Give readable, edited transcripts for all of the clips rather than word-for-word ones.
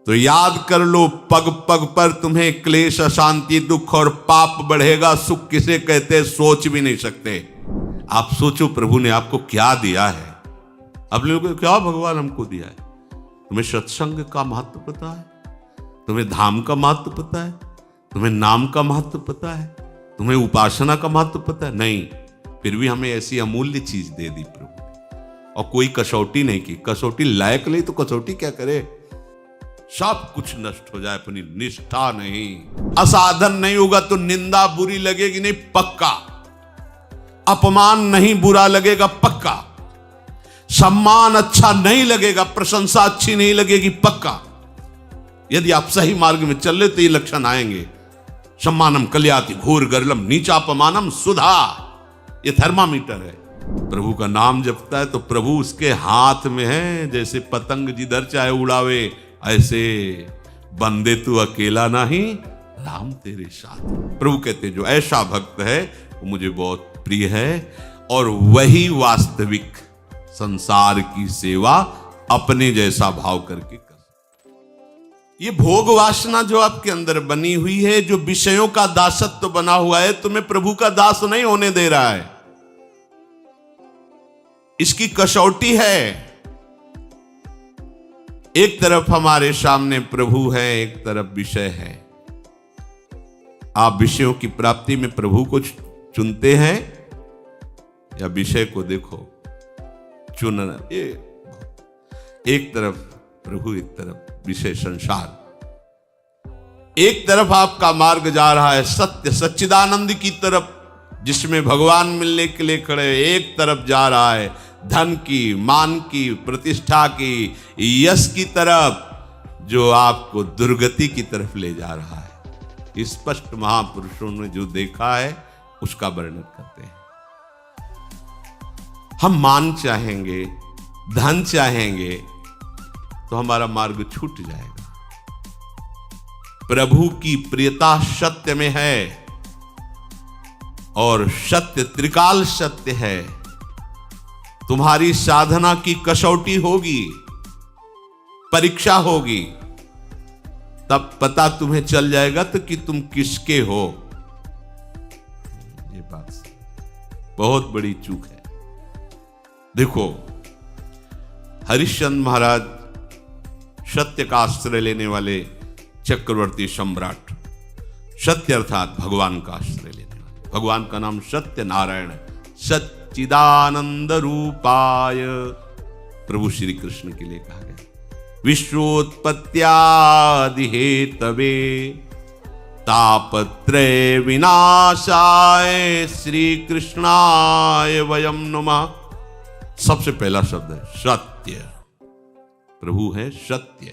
तो याद कर लो, पग पग पर तुम्हें क्लेश, अशांति, दुख और पाप बढ़ेगा। सुख किसे कहते सोच भी नहीं सकते। आप सोचो प्रभु ने आपको क्या दिया है। अपने लोगों को क्या भगवान हमको दिया है। तुम्हें सत्संग का महत्व पता है, तुम्हें धाम का महत्व पता है, तुम्हें नाम का महत्व पता है, तुम्हें उपासना का महत्व पता है? नहीं, फिर भी हमें ऐसी अमूल्य चीज दे दी प्रभु ने, और कोई कसौटी नहीं की। कसौटी लायक नहीं तो कसौटी क्या करे। सब कुछ नष्ट हो जाए, अपनी निष्ठा नहीं, असाधन नहीं होगा तो निंदा बुरी लगेगी नहीं, पक्का। अपमान नहीं बुरा लगेगा, पक्का। सम्मान अच्छा नहीं लगेगा, प्रशंसा अच्छी नहीं लगेगी, पक्का। यदि आप सही मार्ग में चल रहे तो ये लक्षण आएंगे। सम्मानम कल्याति घोर गर्लम नीचापमानम सुधा, ये थर्मामीटर है। प्रभु का नाम जपता है तो प्रभु उसके हाथ में है। जैसे पतंग जिधर चाहे उड़ावे, ऐसे बंदे तू अकेला नहीं, राम तेरे साथ। प्रभु कहते जो ऐसा भक्त है वो मुझे बहुत प्रिय है, और वही वास्तविक संसार की सेवा अपने जैसा भाव करके कर। ये भोग वासना जो आपके अंदर बनी हुई है, जो विषयों का दासत्व बना हुआ है, तुम्हें प्रभु का दास नहीं होने दे रहा है। इसकी कसौटी है। एक तरफ हमारे सामने प्रभु है, एक तरफ विषय है। आप विषयों की प्राप्ति में प्रभु को चुनते हैं या विषय को देखो चुनना। ये एक तरफ प्रभु, एक तरफ विषय संसार। एक तरफ आपका मार्ग जा रहा है सत्य सच्चिदानंद की तरफ, जिसमें भगवान मिलने के लिए खड़े। एक तरफ जा रहा है धन की, मान की, प्रतिष्ठा की, यश की तरफ, जो आपको दुर्गति की तरफ ले जा रहा है। स्पष्ट महापुरुषों ने जो देखा है उसका वर्णन करते हैं। हम मान चाहेंगे, धन चाहेंगे तो हमारा मार्ग छूट जाएगा। प्रभु की प्रियता सत्य में है, और सत्य त्रिकाल सत्य है। तुम्हारी साधना की कसौटी होगी, परीक्षा होगी, तब पता तुम्हें चल जाएगा तो कि तुम किसके हो। ये बात बहुत बड़ी चूक है। देखो, हरिश्चंद्र महाराज सत्य का आश्रय लेने वाले चक्रवर्ती सम्राट, सत्य अर्थात भगवान का आश्रय लेने वाले। भगवान का नाम सत्य नारायण, सच्चिदानंद रूपाय प्रभु श्री कृष्ण के लिए कहा गया। विश्वोत्पत्त्यादि हेतवे तापत्रय विनाशाय श्री कृष्णाय वयम नमः। सबसे पहला शब्द है सत्य। प्रभु है सत्य।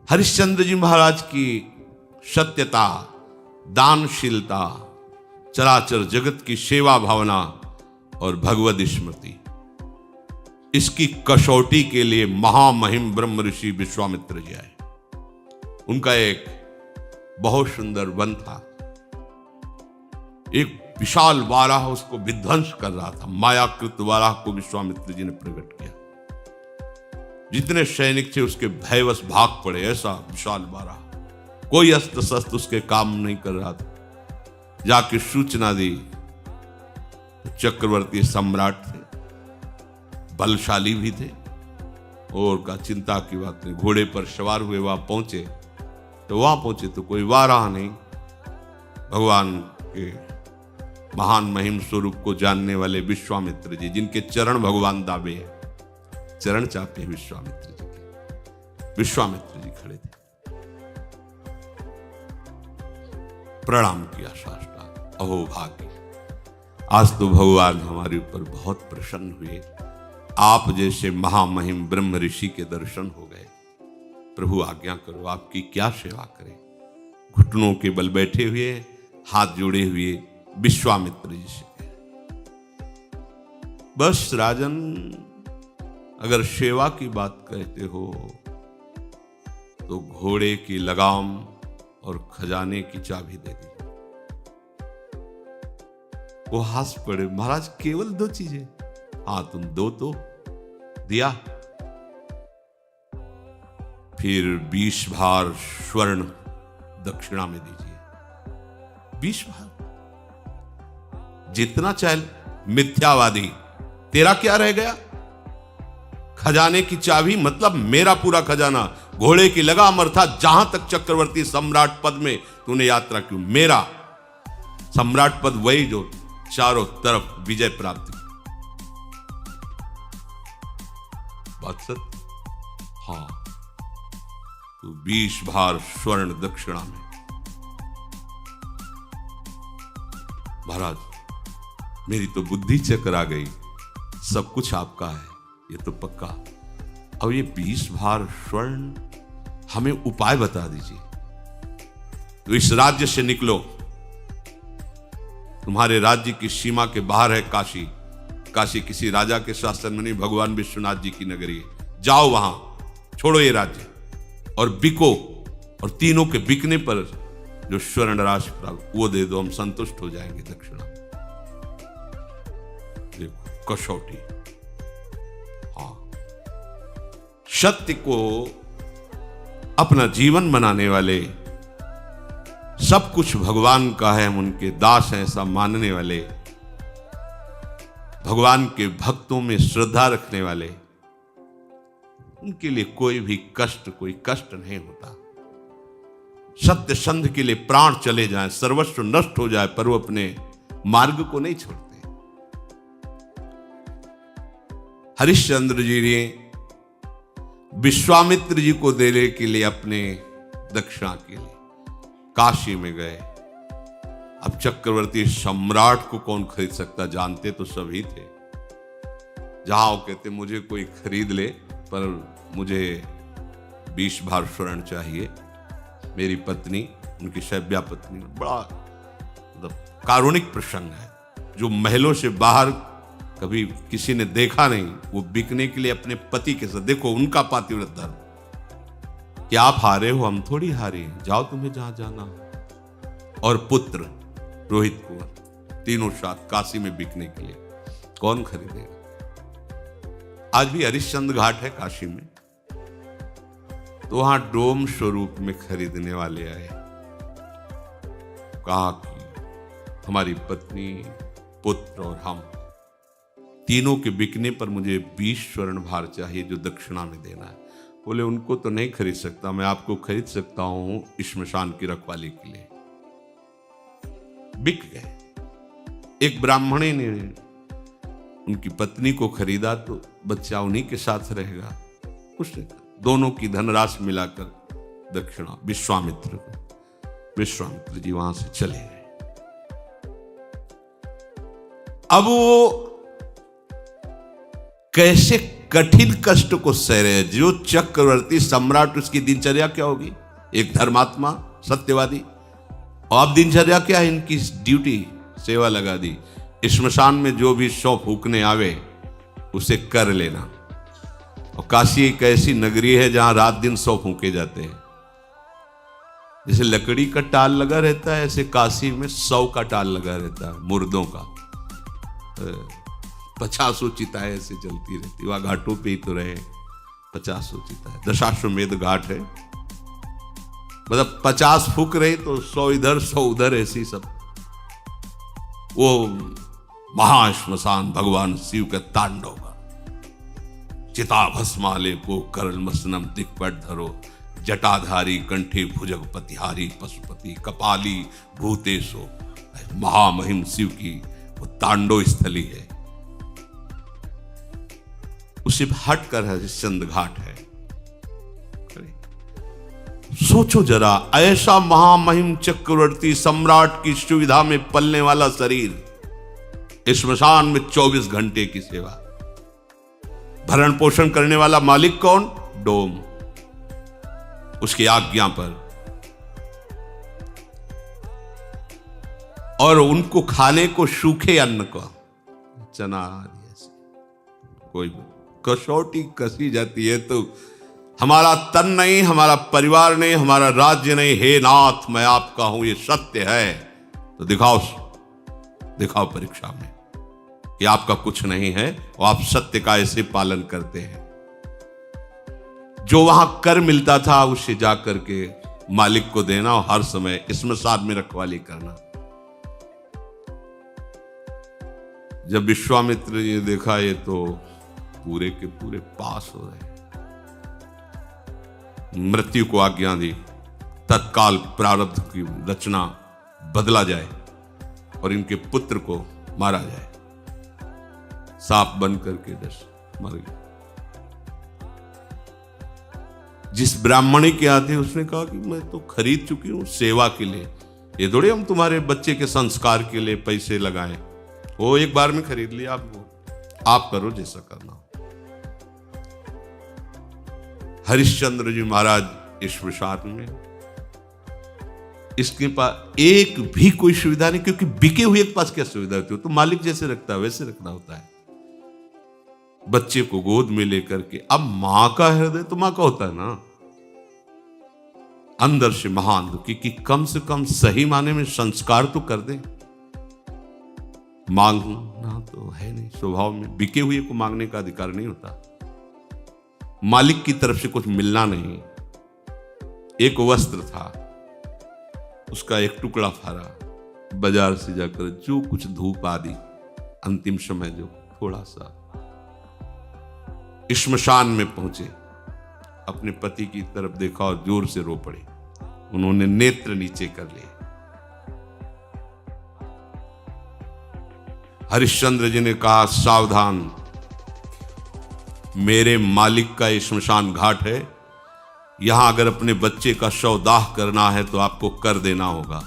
हरिश्चंद्र जी महाराज की सत्यता, दानशीलता, चराचर जगत की सेवा भावना और भगवद स्मृति, इसकी कसौटी के लिए महामहिम ब्रह्म ऋषि विश्वामित्र जी आए। उनका एक बहुत सुंदर वन था। एक विशाल वाराह उसको विध्वंस कर रहा था। मायाकृत वाराह को विश्वामित्र जी ने प्रकट किया। जितने सैनिक थे उसके भयवश भाग पड़े। ऐसा विशाल वाराह, कोई अस्त्र शस्त्र उसके काम नहीं कर रहा था। जाके सूचना दी। चक्रवर्ती सम्राट थे, बलशाली भी थे, और का चिंता की बात नहीं। घोड़े पर सवार हुए वहां पहुंचे तो कोई वाराह नहीं। भगवान के महान महिम स्वरूप को जानने वाले विश्वामित्र जी, जिनके चरण भगवान दाबे हैं, चरण चाहते हैं विश्वामित्र जी के। विश्वामित्र जी खड़े थे, प्रणाम किया साष्टांग। अहो भाग्य, आज तो भगवान हमारे ऊपर बहुत प्रसन्न हुए। आप जैसे महामहिम ब्रह्म ऋषि के दर्शन हो गए। प्रभु आज्ञा करो, आपकी क्या सेवा करें। घुटनों के बल बैठे हुए, हाथ जोड़े हुए विश्वामित्र जी से, बस राजन, अगर सेवा की बात कहते हो तो घोड़े की लगाम और खजाने की चाबी दे दी। वो हंस पड़े। महाराज, केवल 2 चीजें? हाँ, तुम दो तो दिया। फिर 20 भार स्वर्ण दक्षिणा में दीजिए। 20 भार, जितना चाहे। मिथ्यावादी, तेरा क्या रह गया? खजाने की चाबी मतलब मेरा पूरा खजाना, घोड़े की लगाम अर्थात जहां तक चक्रवर्ती सम्राट पद में तूने यात्रा की, मेरा सम्राट पद वही जो चारों तरफ विजय प्राप्त की। बात सत्य? हाँ। तो 20 भार स्वर्ण दक्षिणा में। महाराज, मेरी तो बुद्धि चकरा गई, सब कुछ आपका है, ये तो पक्का। अब ये 20 भार स्वर्ण, हमें उपाय बता दीजिए। तो इस राज्य से निकलो, तुम्हारे राज्य की सीमा के बाहर है काशी। काशी किसी राजा के शासन में नहीं, भगवान विश्वनाथ जी की नगरी है। जाओ वहां, छोड़ो ये राज्य और बिको, और तीनों के बिकने पर जो स्वर्ण राशि प्राप्त वो दे दो, हम संतुष्ट हो जाएंगे दक्षिणा। देखो कसौटी। हाँ, सत्य को अपना जीवन बनाने वाले, सब कुछ भगवान का है, हम उनके दास हैं ऐसा मानने वाले, भगवान के भक्तों में श्रद्धा रखने वाले, उनके लिए कोई भी कष्ट, कोई कष्ट नहीं होता। सत्य संध के लिए प्राण चले जाएं, सर्वस्व नष्ट हो जाए, पर वो अपने मार्ग को नहीं छोड़ते। हरिश्चंद्र जी ने विश्वामित्र जी को देने के लिए अपने दक्षिणा के लिए काशी में गए। अब चक्रवर्ती सम्राट को कौन खरीद सकता, जानते तो सभी थे। जहां वो कहते मुझे कोई खरीद ले, पर मुझे 20 भार स्वर्ण चाहिए। मेरी पत्नी, उनकी शैब्या पत्नी, बड़ा मतलब कारुणिक प्रसंग है, जो महलों से बाहर कभी किसी ने देखा नहीं, वो बिकने के लिए अपने पति के साथ। देखो उनका पातिव्रत धर्म, कि आप हारे हो, हम थोड़ी हारे, जाओ तुम्हें जहां जाना हो। और पुत्र रोहित कुंवर, तीनों साथ काशी में बिकने के लिए, कौन खरीदेगा? आज भी हरिश्चंद्र घाट है काशी में, तो वहां डोम स्वरूप में खरीदने वाले आए। कहा कि हमारी पत्नी, पुत्र और हम तीनों के बिकने पर मुझे 20 स्वर्ण भार चाहिए, जो दक्षिणा में देना है। बोले उनको तो नहीं खरीद सकता, मैं आपको खरीद सकता हूं श्मशान की रखवाली के लिए। बिक गए। एक ब्राह्मणी ने उनकी पत्नी को खरीदा, तो बच्चा उन्हीं के साथ रहेगा। उसने दोनों की धनराशि मिलाकर दक्षिणा विश्वामित्र को। विश्वामित्र जी वहां से चले गए। अब वो कैसे कठिन कष्ट को सह रहे, जो चक्रवर्ती सम्राट, उसकी दिनचर्या क्या होगी? एक धर्मात्मा, सत्यवादी, और अब दिनचर्या क्या है इनकी? ड्यूटी, सेवा लगा दी। श्मशान में जो भी शव फूकने आवे उसे कर लेना। और काशी एक ऐसी नगरी है जहां रात दिन शव फूके जाते हैं। जैसे लकड़ी का टाल लगा रहता है, ऐसे काशी में 100 का टाल लगा रहता है, मुर्दों का। 50 चिताएं ऐसे चलती रहती, वहां घाटों पे ही तो रहे 50 चिताएं। दशाश्वमेध घाट है, मतलब 50 फूक रहे तो 100 इधर 100 उधर, ऐसी सब। वो महाश्मशान भगवान शिव के तांडव का। चिता भस्माले को करल मसनम दिक्पट धरो, जटाधारी कंठे भुजगपतिहारी पशुपति कपाली भूतेशो। महामहिम शिव की वो तांडव स्थली है। उसे हटकर हरिश्चंद्र घाट है। सोचो जरा, ऐसा महामहिम चक्रवर्ती सम्राट की सुविधा में पलने वाला शरीर, श्मशान में 24 घंटे की सेवा, भरण पोषण करने वाला मालिक कौन? डोम, उसकी आज्ञा पर। और उनको खाने को सूखे अन्न का, चना कोई कसौटी कसी जाती है तो हमारा तन नहीं, हमारा परिवार नहीं, हमारा राज्य नहीं। हे नाथ, मैं आपका हूं, ये सत्य है, तो दिखाओ परीक्षा में कि आपका कुछ नहीं है और आप सत्य का ऐसे पालन करते हैं। जो वहां कर मिलता था उसे जाकर के मालिक को देना और हर समय स्मशान में रखवाली करना। जब विश्वामित्र ने देखा ये तो पूरे के पूरे पास हो रहे, मृत्यु को आज्ञा दी, तत्काल प्रारब्ध की रचना बदला जाए और इनके पुत्र को मारा जाए। सांप बन करके दस मर गए। जिस ब्राह्मणी के आते उसने कहा कि मैं तो खरीद चुकी हूं सेवा के लिए, ये थोड़ी हम तुम्हारे बच्चे के संस्कार के लिए पैसे लगाएं। वो एक बार में खरीद लिया, आप करो जैसा करना। हरिश्चंद्र जी महाराज इस विषाद में, इसके पास एक भी कोई सुविधा नहीं, क्योंकि बिके हुए के पास क्या सुविधा होती है? तो मालिक जैसे रखता है वैसे रखना होता है। बच्चे को गोद में लेकर के, अब मां का हृदय तो मां का होता है ना, अंदर से महान दुखी कि कम से कम सही माने में संस्कार तो कर दे। मांगना तो है नहीं स्वभाव में, बिके हुए को मांगने का अधिकार नहीं होता। मालिक की तरफ से कुछ मिलना नहीं। एक वस्त्र था, उसका एक टुकड़ा फाड़ा, बाजार से जाकर जो कुछ धूप आदि अंतिम समय जो थोड़ा सा, श्मशान में पहुंचे, अपने पति की तरफ देखा और जोर से रो पड़े। उन्होंने नेत्र नीचे कर लिए। हरिश्चंद्र जी ने कहा, सावधान, मेरे मालिक का श्मशान घाट है, यहां अगर अपने बच्चे का शव दाह करना है तो आपको कर देना होगा।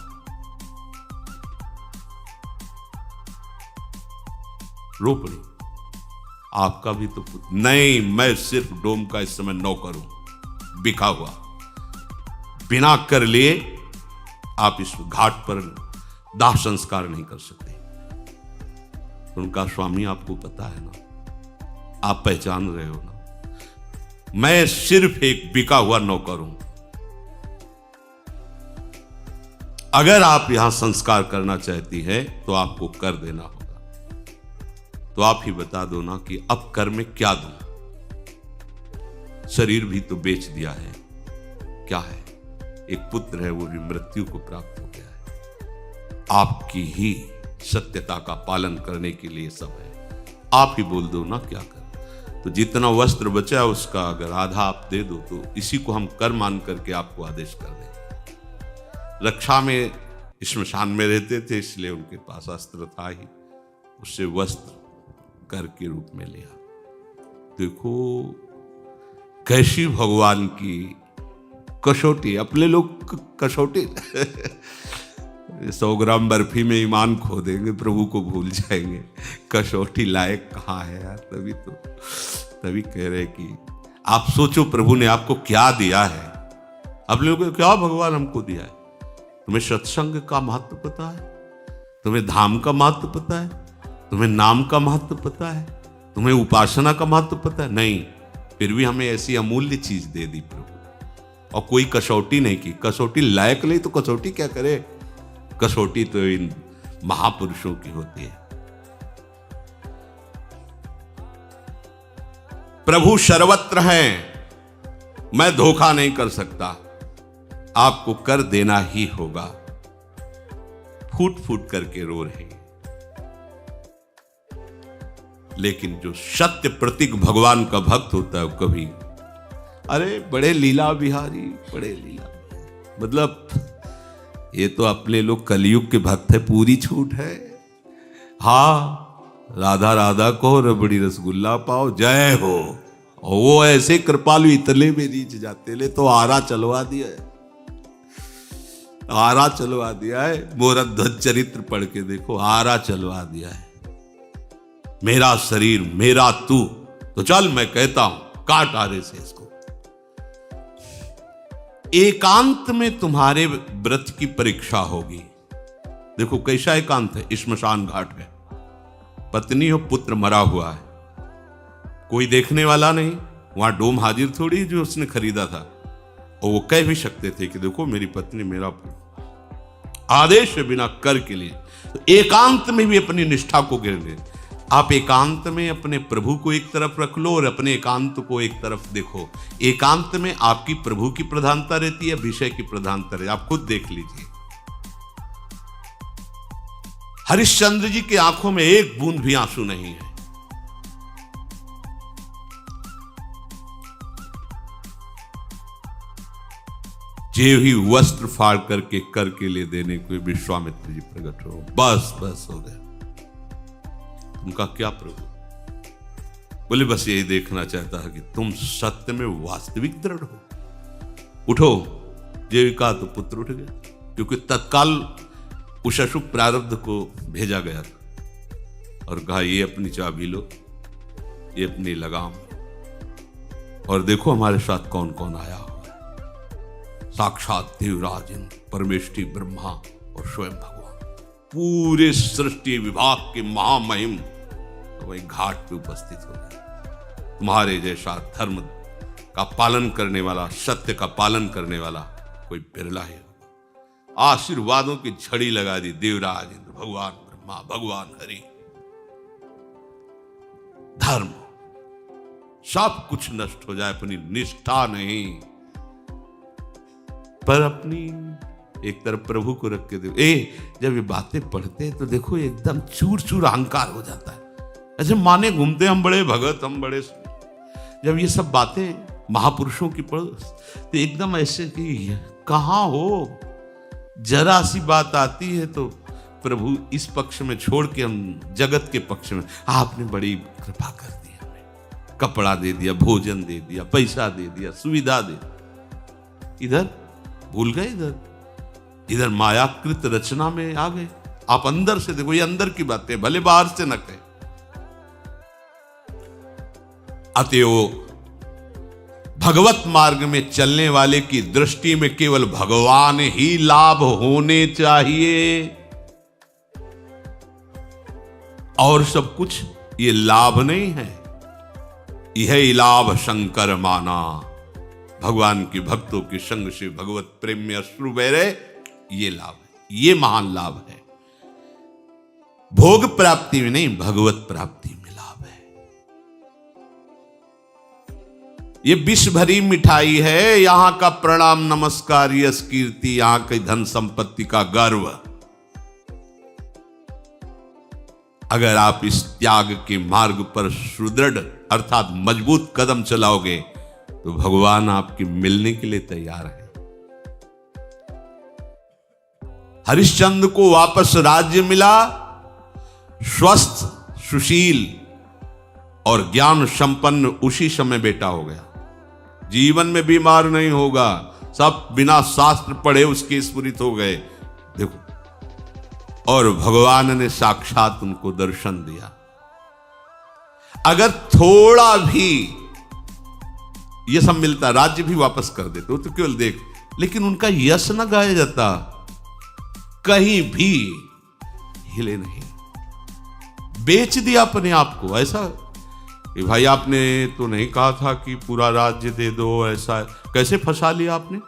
रो पड़ी, आपका भी तो पुत्र नहीं, मैं सिर्फ डोम का इस समय नौकर हूं, बिका हुआ, बिना कर लिए आप इस घाट पर दाह संस्कार नहीं कर सकते। उनका स्वामी आपको पता है ना, आप पहचान रहे हो ना, मैं सिर्फ एक बिका हुआ नौकर हूं। अगर आप यहां संस्कार करना चाहती है तो आपको कर देना होगा। तो आप ही बता दो ना कि अब कर में क्या दूं? शरीर भी तो बेच दिया है, क्या है? एक पुत्र है, वो भी मृत्यु को प्राप्त हो गया है। आपकी ही सत्यता का पालन करने के लिए सब है। आप ही बोल दो ना क्या कर। तो जितना वस्त्र बचा है उसका अगर आधा आप दे दो तो इसी को हम कर मान करके आपको आदेश कर दें। रक्षा में श्मशान में रहते थे, इसलिए उनके पास अस्त्र था ही, उससे वस्त्र कर के रूप में लिया। देखो कैसी भगवान की कसौटी, अपने लोग कसौटी 100 ग्राम बर्फी में ईमान खो देंगे, प्रभु को भूल जाएंगे। कसौटी लायक कहाँ है यार? तभी कह रहे कि आप सोचो प्रभु ने आपको क्या दिया है। अपने लोगों को क्या भगवान हमको दिया है? तुम्हें सत्संग का महत्व पता है? तुम्हें धाम का महत्व पता है? तुम्हें नाम का महत्व पता है? तुम्हें उपासना का महत्व पता है? नहीं, फिर भी हमें ऐसी अमूल्य चीज दे दी प्रभु, और कोई कसौटी नहीं की। कसौटी लायक नहीं तो कसौटी क्या करे? कसौटी तो इन महापुरुषों की होती है। प्रभु सर्वत्र हैं, मैं धोखा नहीं कर सकता, आपको कर देना ही होगा। फूट फूट करके रो रहे, लेकिन जो सत्य प्रतीक भगवान का भक्त होता है वो कभी, अरे बड़े लीला बिहारी, बड़े लीला, मतलब ये तो अपने लोग कलयुग के भक्त है, पूरी छूट है। हाँ, राधा राधा को रबड़ी रसगुल्ला पाओ, जय हो। और वो ऐसे कृपालु इतने में नीचे जाते, ले तो आरा चलवा दिया है, आरा चलवा दिया है। मोरा ध्वज चरित्र पढ़ के देखो, आरा चलवा दिया है। मेरा शरीर मेरा तू, तो चल मैं कहता हूं काट आरे से इसको। एकांत में तुम्हारे व्रत की परीक्षा होगी। देखो कैसा एकांत है, श्मशान घाट है, पत्नी और पुत्र मरा हुआ है, कोई देखने वाला नहीं, वहां डोम हाजिर थोड़ी जो उसने खरीदा था। और वो कह भी सकते थे कि देखो मेरी पत्नी मेरा आदेश बिना कर के लिए। तो एकांत में भी अपनी निष्ठा को गिर गए। आप एकांत में अपने प्रभु को एक तरफ रख लो और अपने एकांत को एक तरफ देखो। एकांत में आपकी प्रभु की प्रधानता रहती है, विषय की प्रधानता रहती है। आप खुद देख लीजिए, हरिश्चंद्र जी की आंखों में एक बूंद भी आंसू नहीं है। जे ही वस्त्र फाड़ करके कर के लिए देने को विश्वामित्र जी प्रकट हो, बस बस हो गया। उनका क्या प्रभु? बोले बस यही देखना चाहता है कि तुम सत्य में वास्तविक दृढ़ हो। उठो। जीविका तो पुत्र उठ गया, क्योंकि तत्काल उस अशुभ प्रारब्ध को भेजा गया था और कहा ये अपनी चाबी लो, ये अपनी लगाम, और देखो हमारे साथ कौन कौन आया हुआ है। साक्षात देवराज इंद्र, परमेष्ठी ब्रह्मा और स्वयं भगवान, पूरे सृष्टि विभाग के महामहिम तो वही घाट पे उपस्थित हो गए। तुम्हारे जैसा धर्म का पालन करने वाला, सत्य का पालन करने वाला कोई बिरला ही होगा। आशीर्वादों की झड़ी लगा दी देवराज इंद्र, भगवान ब्रह्मा, भगवान हरि। धर्म सब कुछ नष्ट हो जाए, अपनी निष्ठा नहीं, पर अपनी एक तरफ प्रभु को रख के देखो। जब ये बातें पढ़ते हैं तो देखो एकदम चूर चूर अहंकार हो जाता है। ऐसे माने घूमते हम बड़े भगत, हम बड़े। जब ये सब बातें महापुरुषों की पढ़ तो एकदम ऐसे कि कहाँ हो, जरा सी बात आती है तो प्रभु इस पक्ष में छोड़ के हम जगत के पक्ष में। आपने बड़ी कृपा कर दी, हमें कपड़ा दे दिया, भोजन दे दिया, पैसा दे दिया, सुविधा दे। इधर भूल गए, इधर मायाकृत रचना में आ गए। आप अंदर से देखो, ये अंदर की बातें, भले बाहर से न कहे। अतएव भगवत मार्ग में चलने वाले की दृष्टि में केवल भगवान ही लाभ होने चाहिए, और सब कुछ ये लाभ नहीं है। यह लाभ शंकर माना। भगवान के भक्तों के संग से भगवत प्रेम में अश्रु बह रहे, ये लाभ है, ये महान लाभ है। भोग प्राप्ति में नहीं, भगवत प्राप्ति में लाभ है। ये विष भरी मिठाई है, यहां का प्रणाम नमस्कार, यश कीर्ति, यहां की धन संपत्ति का गर्व। अगर आप इस त्याग के मार्ग पर सुदृढ़ अर्थात मजबूत कदम चलाओगे तो भगवान आपके मिलने के लिए तैयार है। हरिश्चंद्र को वापस राज्य मिला, स्वस्थ, सुशील और ज्ञान संपन्न उसी समय बेटा हो गया। जीवन में बीमार नहीं होगा, सब बिना शास्त्र पढ़े उसके स्फुरित हो गए। देखो, और भगवान ने साक्षात उनको दर्शन दिया। अगर थोड़ा भी ये सब मिलता, राज्य भी वापस कर देते, तो केवल देख, लेकिन उनका यश न गाया जाता, कहीं भी हिले नहीं, बेच दिया अपने आप को। ऐसा कि भाई आपने तो नहीं कहा था कि पूरा राज्य दे दो, ऐसा कैसे फंसा लिया आपने?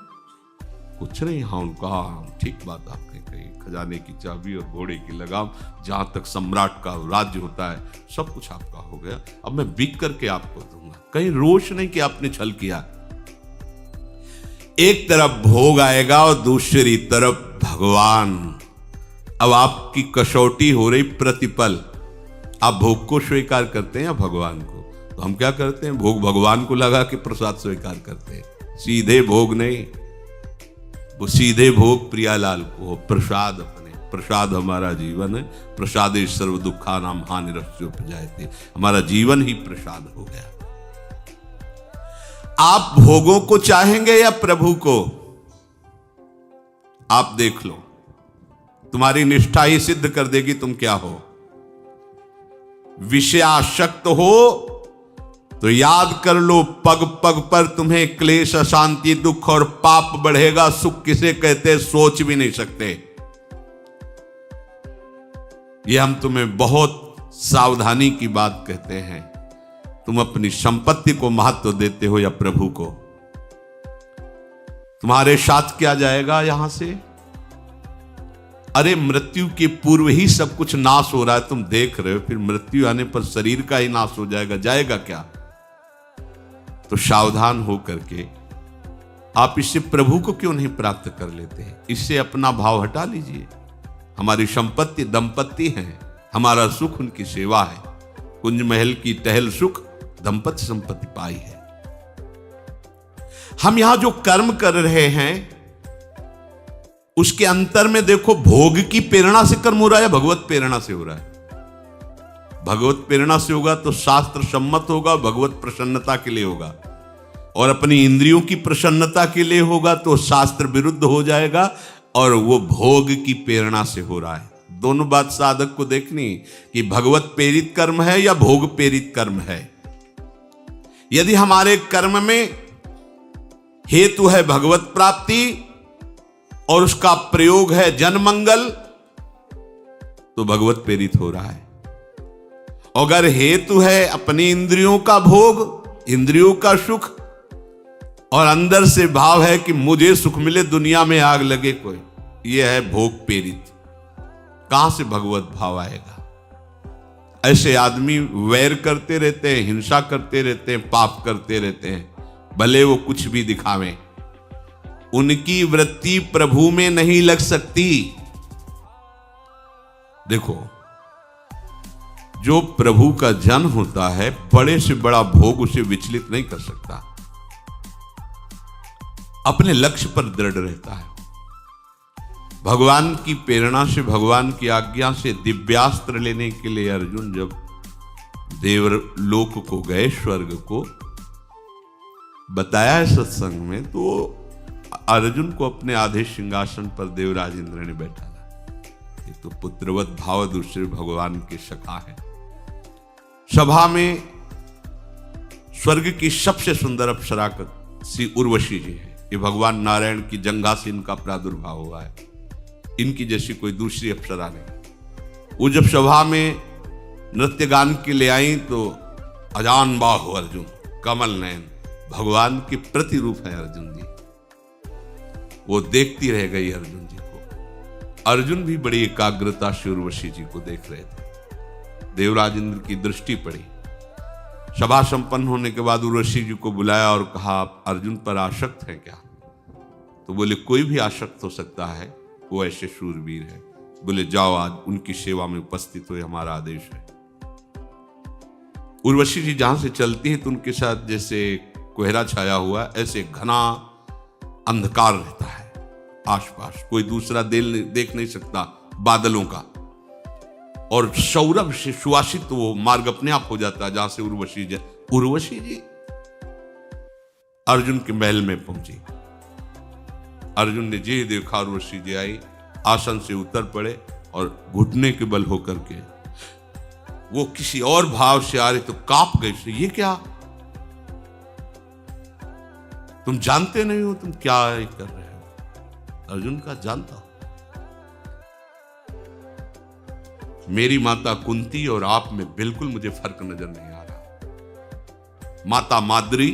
कुछ नहीं। हाँ, उनका ठीक बात आपने कही, खजाने की चाबी और घोड़े की लगाम, जहां तक सम्राट का राज्य होता है सब कुछ आपका हो गया, अब मैं बिक करके आपको दूंगा। कहीं रोष नहीं कि आपने छल किया। एक तरफ भोग आएगा और दूसरी तरफ भगवान। अब आपकी कसौटी हो रही प्रतिपल, आप भोग को स्वीकार करते हैं या भगवान को? तो हम क्या करते हैं, भोग भगवान को लगा के प्रसाद स्वीकार करते हैं। सीधे भोग नहीं, वो सीधे भोग प्रियालाल को, प्रसाद अपने। प्रसाद हमारा जीवन है। प्रसादे सर्व दुखानाम हानिरस्योपजायते। हमारा जीवन ही प्रसाद हो गया। आप भोगों को चाहेंगे या प्रभु को? आप देख लो, तुम्हारी निष्ठा ही सिद्ध कर देगी तुम क्या हो। विषयासक्त हो तो याद कर लो, पग पग पर तुम्हें क्लेश, अशांति, दुख और पाप बढ़ेगा। सुख किसे कहते सोच भी नहीं सकते। यह हम तुम्हें बहुत सावधानी की बात कहते हैं। तुम अपनी संपत्ति को महत्व देते हो या प्रभु को? तुम्हारे साथ क्या जाएगा यहां से? अरे मृत्यु के पूर्व ही सब कुछ नाश हो रहा है, तुम देख रहे हो, फिर मृत्यु आने पर शरीर का ही नाश हो जाएगा, जाएगा क्या? तो सावधान हो करके आप इससे प्रभु को क्यों नहीं प्राप्त कर लेते हैं? इससे अपना भाव हटा लीजिए। हमारी संपत्ति दंपत्ति है, हमारा सुख उनकी सेवा है। कुंज महल की टहल सुख, दंपत्ति संपत्ति पाई है। हम यहां जो कर्म कर रहे हैं उसके अंतर में देखो, भोग की प्रेरणा से कर्म हो रहा है या भगवत प्रेरणा से हो रहा है? भगवत प्रेरणा से होगा तो शास्त्र सम्मत होगा, भगवत प्रसन्नता के लिए होगा, और अपनी इंद्रियों की प्रसन्नता के लिए होगा तो शास्त्र विरुद्ध हो जाएगा, और वो भोग की प्रेरणा से हो रहा है। दोनों बात साधक को देखनी कि भगवत प्रेरित कर्म है या भोग प्रेरित कर्म है। यदि हमारे कर्म में हेतु है भगवत प्राप्ति और उसका प्रयोग है जन मंगल, तो भगवत प्रेरित हो रहा है। अगर हेतु है अपनी इंद्रियों का भोग, इंद्रियों का सुख, और अंदर से भाव है कि मुझे सुख मिले, दुनिया में आग लगे कोई, यह है भोग प्रेरित। कहां से भगवत भाव आएगा? ऐसे आदमी वैर करते रहते हैं, हिंसा करते रहते हैं, पाप करते रहते हैं, भले वो कुछ भी दिखावें, उनकी वृत्ति प्रभु में नहीं लग सकती। देखो, जो प्रभु का जन होता है, बड़े से बड़ा भोग उसे विचलित नहीं कर सकता, अपने लक्ष्य पर दृढ़ रहता है। भगवान की प्रेरणा से, भगवान की आज्ञा से दिव्यास्त्र लेने के लिए अर्जुन जब देवलोक को गए, स्वर्ग को बताया है सत्संग में, तो अर्जुन को अपने आधे सिंहासन पर देवराज इंद्र ने बैठाया। एक तो पुत्रवत भाव, दूसरे भगवान के सखा है। सभा में स्वर्ग की सबसे सुंदर अप्सरा श्री उर्वशी जी है। ये भगवान नारायण की जंघा से इनका प्रादुर्भाव हुआ है, इनकी जैसी कोई दूसरी अप्सरा नहीं। वो जब सभा में नृत्य गान के लिए आई तो अजान बाहु अर्जुन, कमल नयन, भगवान के प्रतिरूप है अर्जुन जी। वो देखती रह गई अर्जुन जी को। अर्जुन भी बड़ी एकाग्रता से उर्वशी जी को देख रहे थे। देवराज इंद्र की दृष्टि पड़ी। सभा संपन्न होने के बाद उर्वशी जी को बुलाया और कहा, आप अर्जुन पर आसक्त हैं क्या? तो बोले, कोई भी आसक्त हो सकता है, वो ऐसे शूरवीर है। बोले, जाओ आज उनकी सेवा में उपस्थित हो, हमारा आदेश है। उर्वशी जी जहां से चलती है तो उनके साथ जैसे कोहरा छाया हुआ, ऐसे घना अंधकार रहता है आसपास, कोई दूसरा देख नहीं सकता बादलों का, और सौरभ से सुवासित वो मार्ग अपने आप हो जाता है जहां से उर्वशी जी अर्जुन के महल में पहुंची। अर्जुन ने जी देखा, उर्वशी जी आई, आसन से उतर पड़े और घुटने के बल होकर के वो किसी और भाव से आ रहे तो कांप गए। ये क्या, तुम जानते नहीं हो तुम क्या कर रहे हो? अर्जुन का जानता हूं, मेरी माता कुंती और आप में बिल्कुल मुझे फर्क नजर नहीं आ रहा। माता माद्री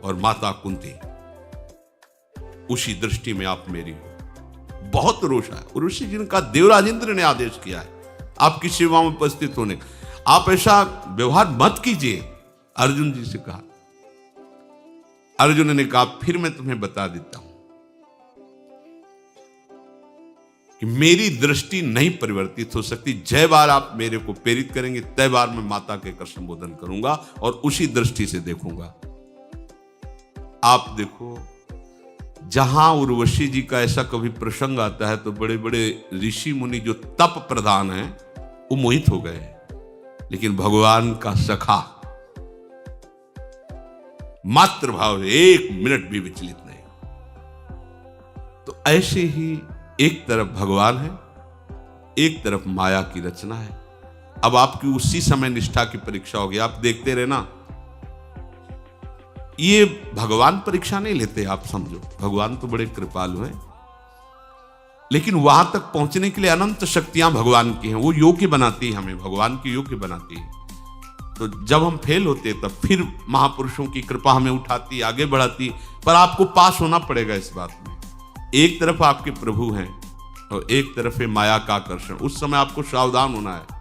और माता कुंती, उसी दृष्टि में आप मेरी हो। बहुत रोष है। उर्वशी जी का देवराज इंद्र ने आदेश किया है आपकी सेवा में उपस्थित होने, आप ऐसा व्यवहार मत कीजिए, अर्जुन जी से कहा। अर्जुन ने कहा, फिर मैं तुम्हें बता देता हूं कि मेरी दृष्टि नहीं परिवर्तित हो सकती। जय बार आप मेरे को प्रेरित करेंगे, तय बार मैं माता के कर संबोधन करूंगा और उसी दृष्टि से देखूंगा। आप देखो, जहां उर्वशी जी का ऐसा कभी प्रसंग आता है तो बड़े बड़े ऋषि मुनि जो तप प्रधान हैं वो मोहित हो गए, लेकिन भगवान का सखा मात्र भाव एक मिनट भी विचलित नहीं। तो ऐसे ही एक तरफ भगवान है, एक तरफ माया की रचना है। अब आपकी उसी समय निष्ठा की परीक्षा होगी। आप देखते रहना, ये भगवान परीक्षा नहीं लेते, आप समझो भगवान तो बड़े कृपालु हैं, लेकिन वहां तक पहुंचने के लिए अनंत शक्तियां भगवान की हैं। वो योग्य बनाती है हमें, भगवान की योग्य बनाती है। तो जब हम फेल होते तब फिर महापुरुषों की कृपा हमें उठाती, आगे बढ़ाती, पर आपको पास होना पड़ेगा इस बात में। एक तरफ आपके प्रभु हैं और एक तरफ है माया का आकर्षण। उस समय आपको सावधान होना है।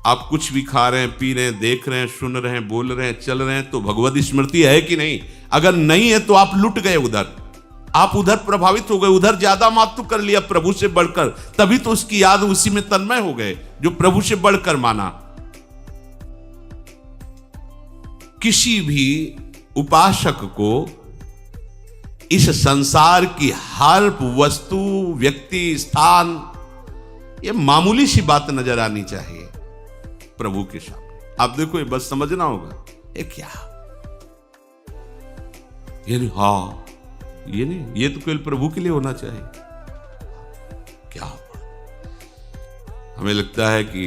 आप कुछ भी खा रहे हैं, पी रहे हैं, देख रहे हैं, सुन रहे हैं, बोल रहे हैं, चल रहे हैं, तो भगवत स्मृति है कि नहीं? अगर नहीं है तो आप लुट गए उधर, आप उधर प्रभावित हो गए, उधर ज्यादा महत्व कर लिया प्रभु से बढ़कर, तभी तो उसकी याद उसी में तन्मय हो गए जो प्रभु से बढ़कर माना। किसी भी उपासक को इस संसार की हर वस्तु, व्यक्ति, स्थान, ये मामूली सी बात नजर आनी चाहिए प्रभु के सामने। आप देखो, ये बस समझना होगा, ये क्या, ये नहीं, हाँ ये नहीं, ये तो केवल प्रभु के लिए होना चाहिए। क्या हमें लगता है कि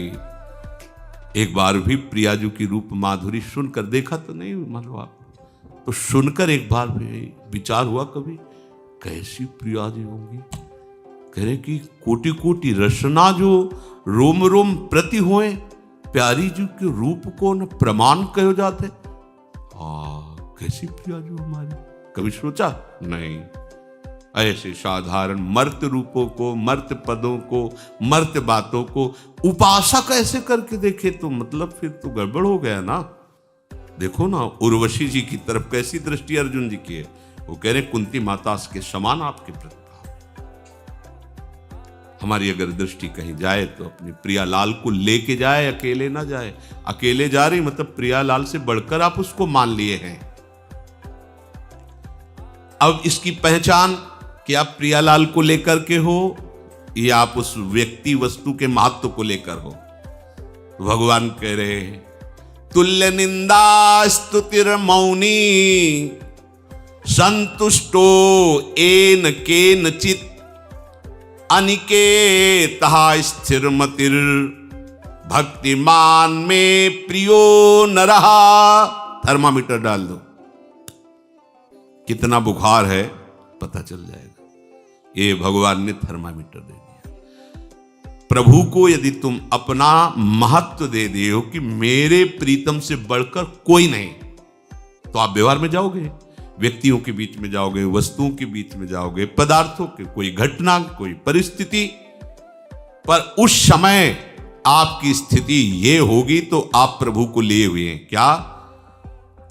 एक बार भी प्रियाजू की रूप माधुरी सुनकर, देखा तो नहीं मानो आप, तो सुनकर एक बार भी विचार हुआ कभी, कैसी प्रियाजी होंगी? कह रहे कि कोटि कोटि रसना जो रोम रोम प्रति होए, प्यारी जी के रूप को न प्रमाण कहो जाते। कैसी प्रियाजू हमारी, कभी सोचा नहीं? ऐसे साधारण मर्त रूपों को, मर्त पदों को, मर्त बातों को उपासक ऐसे करके देखे तो मतलब फिर तो गड़बड़ हो गया ना। देखो ना, उर्वशी जी की तरफ कैसी दृष्टि अर्जुन जी की है। वो कह रहे कुंती माता के समान आपके प्रति। हमारी अगर दृष्टि कहीं जाए तो अपने प्रियालाल को लेके जाए, अकेले ना जाए। अकेले जा रही मतलब प्रियालाल से बढ़कर आप उसको मान लिए हैं। अब इसकी पहचान कि आप प्रियालाल को लेकर के हो या आप उस व्यक्ति वस्तु के महत्व को लेकर हो। भगवान कह रहे तुल्य निंदा स्तुतिर मौनी संतुष्टो एन केनचित अनिकेतः स्थिरमतिर् भक्तिमान में प्रियो न रहा। थर्मामीटर डाल दो, कितना बुखार है पता चल जाएगा। ये भगवान ने थर्मामीटर दे दिया। प्रभु को यदि तुम अपना महत्व दे दिए हो कि मेरे प्रीतम से बढ़कर कोई नहीं, तो आप व्यवहार में जाओगे, व्यक्तियों के बीच में जाओगे, वस्तुओं के बीच में जाओगे, पदार्थों के, कोई घटना, कोई परिस्थिति, पर उस समय आपकी स्थिति ये होगी तो आप प्रभु को लिए हुए हैं। क्या?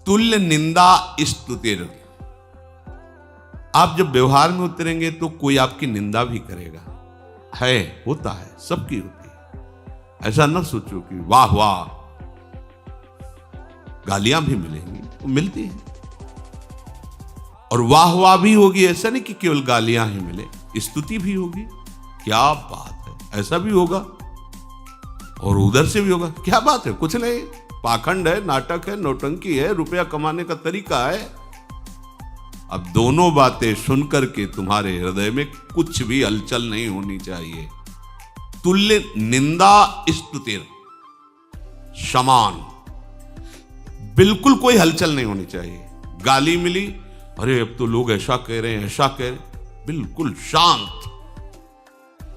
तुल्य निंदा स्तुतिर। आप जब व्यवहार में उतरेंगे तो कोई आपकी निंदा भी करेगा, है, होता है, सबकी होती है। ऐसा न सोचो कि वाह वाह, गालियां भी मिलेंगी, तो मिलती है, और वाह वाह भी होगी। ऐसा नहीं कि केवल गालियां ही मिले, स्तुति भी होगी। क्या बात है, ऐसा भी होगा और उधर से भी होगा। क्या बात है, कुछ नहीं, पाखंड है, नाटक है, नौटंकी है, रुपया कमाने का तरीका है। अब दोनों बातें सुनकर के तुम्हारे हृदय में कुछ भी हलचल नहीं होनी चाहिए। तुल्य निंदा स्तुतिर समान, बिल्कुल कोई हलचल नहीं होनी चाहिए। गाली मिली, अरे अब तो लोग ऐसा कह रहे हैं, ऐसा कह रहे हैं, बिल्कुल शांत।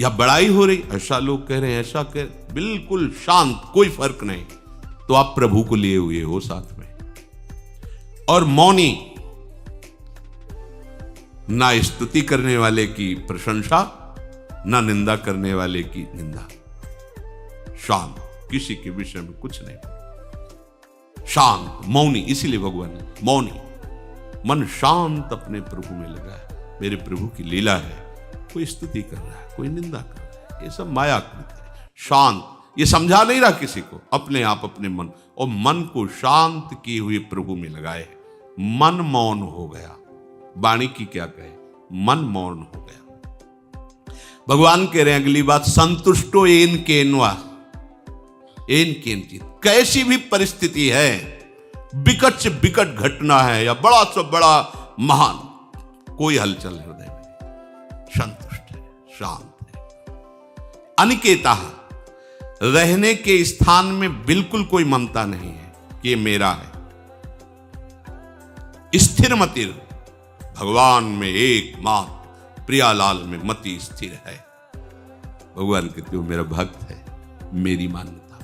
या बड़ाई हो रही, ऐसा लोग कह रहे हैं, ऐसा कह रहे, बिल्कुल शांत, कोई फर्क नहीं, तो आप प्रभु को लिए हुए हो साथ में। और मौनी, ना स्तुति करने वाले की प्रशंसा, ना निंदा करने वाले की निंदा, शांत, किसी के विषय में कुछ नहीं, शांत, मौनी। इसीलिए भगवान ने मौनी, मन शांत अपने प्रभु में लगा है। मेरे प्रभु की लीला है, कोई स्तुति कर रहा है, कोई निंदा कर रहा है, ये सब मायाकृत है। शांत, ये समझा नहीं रहा किसी को, अपने आप अपने मन, और मन को शांत किए हुए प्रभु में लगाए। मन मौन हो गया, वाणी की क्या कहे, मन मौन हो गया। भगवान कह रहे हैं अगली बात, संतुष्टो एन केनवा एन केनचित। कैसी भी परिस्थिति है, विकट से विकट घटना है या बड़ा से बड़ा महान, कोई हलचल हृदय में, संतुष्ट है, शांत है। अनिकेता, रहने के स्थान में बिल्कुल कोई ममता नहीं है कि ये मेरा है। स्थिर मतिर, भगवान में एकमात्र प्रियालाल में मति स्थिर है। भगवान कहते हो मेरा भक्त है, मेरी मान्यता,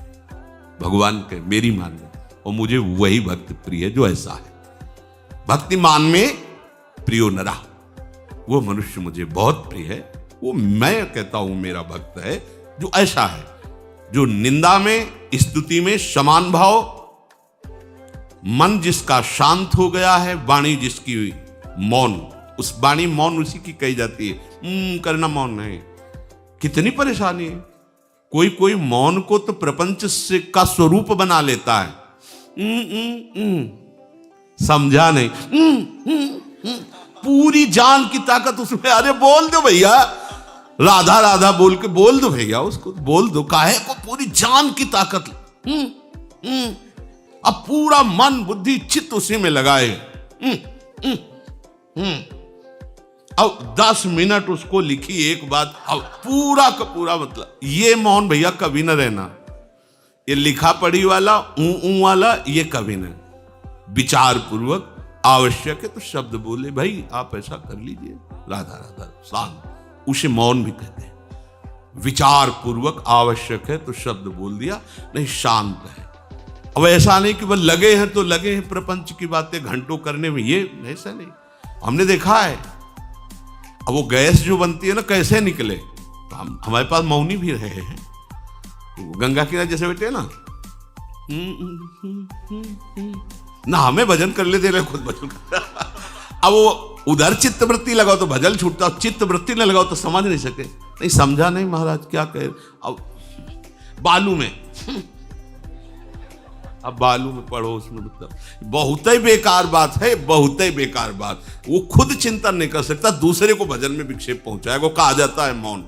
भगवान कहे मेरी मान्यता, और मुझे वही भक्त प्रिय है जो ऐसा है। भक्तिमान में प्रियो नरा, वो मनुष्य मुझे बहुत प्रिय है वो मैं कहता हूं मेरा भक्त है जो ऐसा है, जो निंदा में स्तुति में समान भाव, मन जिसका शांत हो गया है, वाणी जिसकी मौन, उस वाणी मौन उसी की कही जाती है। करना मौन नहीं, कितनी परेशानी है। कोई कोई मौन को तो प्रपंच से का स्वरूप बना लेता है। समझा नहीं, पूरी जान की ताकत उसमें। अरे बोल दो भैया, राधा राधा बोल के बोल दो भैया, उसको बोल दो, काहे को पूरी जान की ताकत। अब पूरा मन बुद्धि चित्त उसी में लगाए। अब 10 मिनट उसको लिखी एक बात, अब पूरा का पूरा मतलब। ये मौन भैया कभी न रहना, ये लिखा पढ़ी वाला ऊ वाला ये कभी न। विचार पूर्वक आवश्यक है तो शब्द बोले, भाई आप ऐसा कर लीजिए, राधा राधा शांत, उसे मौन भी कहते हैं। विचार पूर्वक आवश्यक है तो शब्द बोल दिया, नहीं शांत है। अब ऐसा नहीं कि वह लगे हैं तो लगे हैं प्रपंच की बातें घंटों करने में, ये ऐसा नहीं। हमने देखा है, अब वो गैस जो बनती है ना, कैसे निकले, तो हमारे पास मौनी भी रहे हैं। गंगा किनारे जैसे बैठे ना, ना हमें भजन कर लेते रहे, खुद भजन कर। अब वो उधर चित्त वृत्ति लगाओ तो भजन छूटता, चित्त वृत्ति न लगाओ तो समझ नहीं सके। नहीं समझा नहीं महाराज क्या कहे। अब बालू में, अब बालू में पढ़ो, उसमें मतलब बहुत ही बेकार बात है, बहुत ही बेकार बात। वो खुद चिंतन नहीं कर सकता, दूसरे को भजन में विक्षेप पहुंचाएगा। कहा जाता है मौन,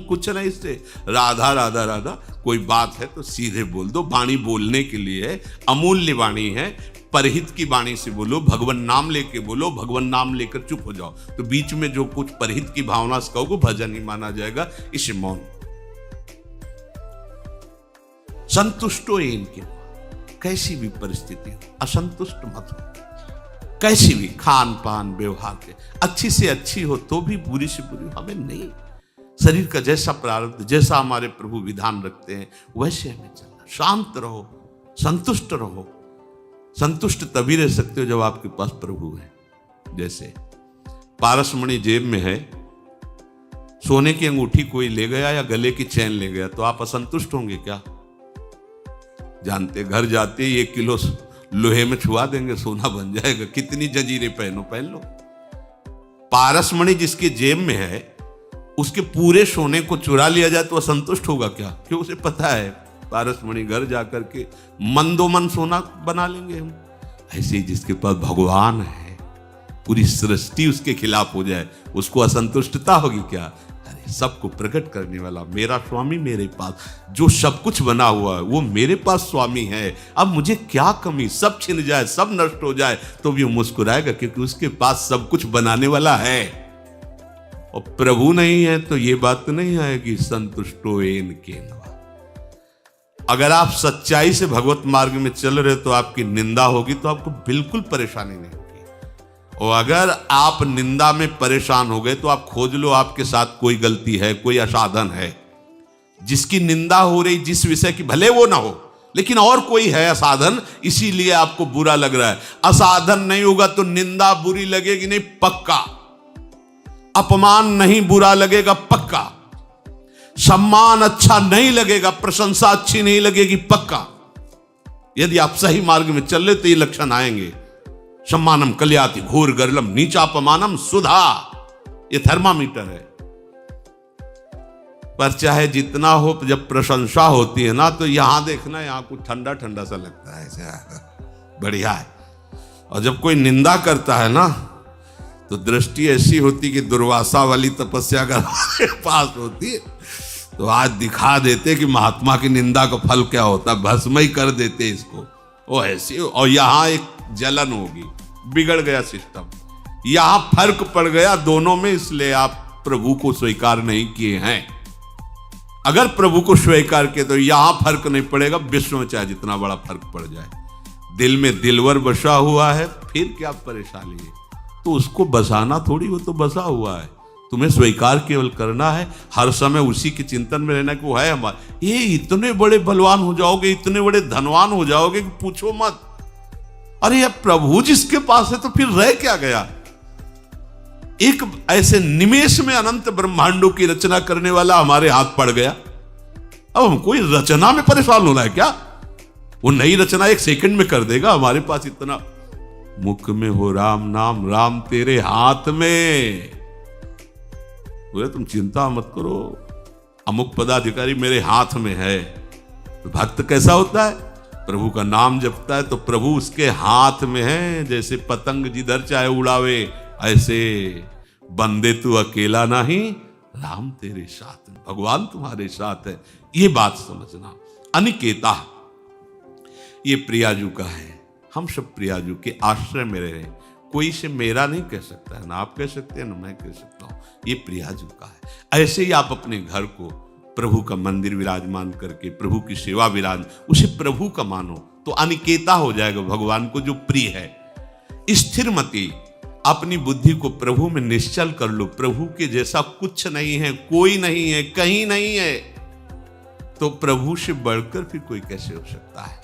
कुछ नहीं इससे। राधा राधा राधा, कोई बात है तो सीधे बोल दो। वाणी बोलने के लिए है, अमूल्य वाणी है, परहित की वाणी से बोलो, भगवान नाम लेके बोलो, भगवान नाम लेकर चुप हो जाओ। तो बीच में जो कुछ परहित की भावना से कहोगे भजन ही माना जाएगा। इसे मौन। संतुष्टो इनके, कैसी भी परिस्थिति हो असंतुष्ट मत हो। कैसी भी खान पान व्यवहार के अच्छी से अच्छी हो तो भी बुरी से बुरी हमें नहीं। शरीर का जैसा प्रारब्ध, जैसा हमारे प्रभु विधान रखते हैं वैसे हमें चलना। शांत रहो, संतुष्ट रहो। संतुष्ट तभी रह सकते हो जब आपके पास प्रभु है। जैसे पारसमणि जेब में है, सोने की अंगूठी कोई ले गया या गले की चैन ले गया तो आप असंतुष्ट होंगे क्या? जानते, घर जाते ही 1 किलो लोहे में छुआ देंगे, सोना बन जाएगा। कितनी जंजीरें पहनो, पहन लो। पारसमणि जिसके जेब में है, उसके पूरे सोने को चुरा लिया जाए तो असंतुष्ट होगा क्या? क्यों? उसे पता है पारसमणि घर जाकर के मंदोमन सोना बना लेंगे हम। ऐसे ही जिसके पास भगवान है, पूरी सृष्टि उसके खिलाफ हो जाए, उसको असंतुष्टता होगी क्या? अरे सबको प्रकट करने वाला मेरा स्वामी मेरे पास, जो सब कुछ बना हुआ है वो मेरे पास स्वामी है। अब मुझे क्या कमी? सब छिन जाए, सब नष्ट हो जाए तो भी वो मुस्कुराएगा, क्योंकि उसके पास सब कुछ बनाने वाला है। और प्रभु नहीं है तो ये बात नहीं आएगी संतुष्टो एन केनवा। अगर आप सच्चाई से भगवत मार्ग में चल रहे तो आपकी निंदा होगी तो आपको बिल्कुल परेशानी नहीं होगी। और अगर आप निंदा में परेशान हो गए तो आप खोज लो आपके साथ कोई गलती है, कोई असाधन है। जिसकी निंदा हो रही, जिस विषय की, भले वो ना हो लेकिन और कोई है असाधन, इसीलिए आपको बुरा लग रहा है। असाधन नहीं होगा तो निंदा बुरी लगेगी नहीं, पक्का। अपमान नहीं बुरा लगेगा, पक्का। सम्मान अच्छा नहीं लगेगा, प्रशंसा अच्छी नहीं लगेगी, पक्का। यदि आप सही मार्ग में चल रहे तो ये लक्षण आएंगे। सम्मानम कल्याति घोर गर्लम नीचापमानम सुधा, ये थर्मामीटर है। पर चाहे जितना हो, जब प्रशंसा होती है ना तो यहां देखना, यहां कुछ ठंडा ठंडा सा लगता है, ऐसे बढ़िया है। और जब कोई निंदा करता है ना तो दृष्टि ऐसी होती कि दुर्वासा वाली तपस्या का पास होती है तो आज दिखा देते कि महात्मा की निंदा का फल क्या होता है, भस्म ही कर देते इसको। वो ऐसी, और यहां एक जलन होगी, बिगड़ गया सिस्टम। यहां फर्क पड़ गया दोनों में, इसलिए आप प्रभु को स्वीकार नहीं किए हैं। अगर प्रभु को स्वीकार किए तो यहां फर्क नहीं पड़ेगा, विश्व में चाहे जितना बड़ा फर्क पड़ जाए। दिल में दिलवर बसा हुआ है, फिर क्या परेशानी है? तो उसको बसाना थोड़ी, वो तो बसा हुआ है। तुम्हें स्वीकार केवल करना है, हर समय उसी के चिंतन में रहना कि वो है हमारा। ये इतने बड़े बलवान हो जाओगे, इतने बड़े धनवान हो जाओगे कि पूछो मत। अरे ये प्रभु जिसके पास है तो फिर रह क्या गया? एक ऐसे निमेष में अनंत ब्रह्मांडों की रचना करने वाला हमारे हाथ पड़ गया। अब हम कोई रचना में परेशान होना है क्या? वो नई रचना एक सेकंड में कर देगा। हमारे पास इतना, मुख में हो राम नाम, राम तेरे हाथ में। बोले तुम चिंता मत करो, अमुक पदाधिकारी मेरे हाथ में है। तो भक्त कैसा होता है? प्रभु का नाम जपता है तो प्रभु उसके हाथ में है। जैसे पतंग जिधर चाहे उड़ावे, ऐसे बंदे तू अकेला नहीं, राम तेरे साथ है, भगवान तुम्हारे साथ है। ये बात समझना। अनिकेता ये प्रियाजू का है। हम सब प्रियाजू के आश्रय में रहे। कोई से मेरा नहीं कह सकता है, ना आप कह सकते हैं ना मैं कह सकता हूं। ये प्रियाजू का है। ऐसे ही आप अपने घर को प्रभु का मंदिर विराजमान करके प्रभु की सेवा विराज, उसे प्रभु का मानो तो अनिकेता हो जाएगा भगवान को जो प्रिय है। स्थिर मति, अपनी बुद्धि को प्रभु में निश्चल कर लो। प्रभु के जैसा कुछ नहीं है, कोई नहीं है, कहीं नहीं है। तो प्रभु से बढ़कर फिर कोई कैसे हो सकता है?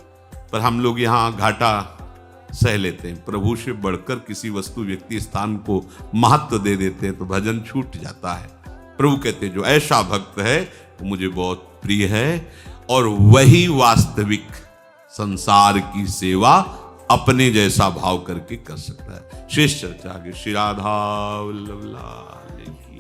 पर हम लोग यहाँ घाटा सह लेते हैं। प्रभु से बढ़कर किसी वस्तु व्यक्ति स्थान को महत्व दे देते हैं तो भजन छूट जाता है। प्रभु कहते हैं जो ऐसा भक्त है वो मुझे बहुत प्रिय है और वही वास्तविक संसार की सेवा अपने जैसा भाव करके कर सकता है। शेष चर्चा आगे। श्री राधा वल्लभ लाल की।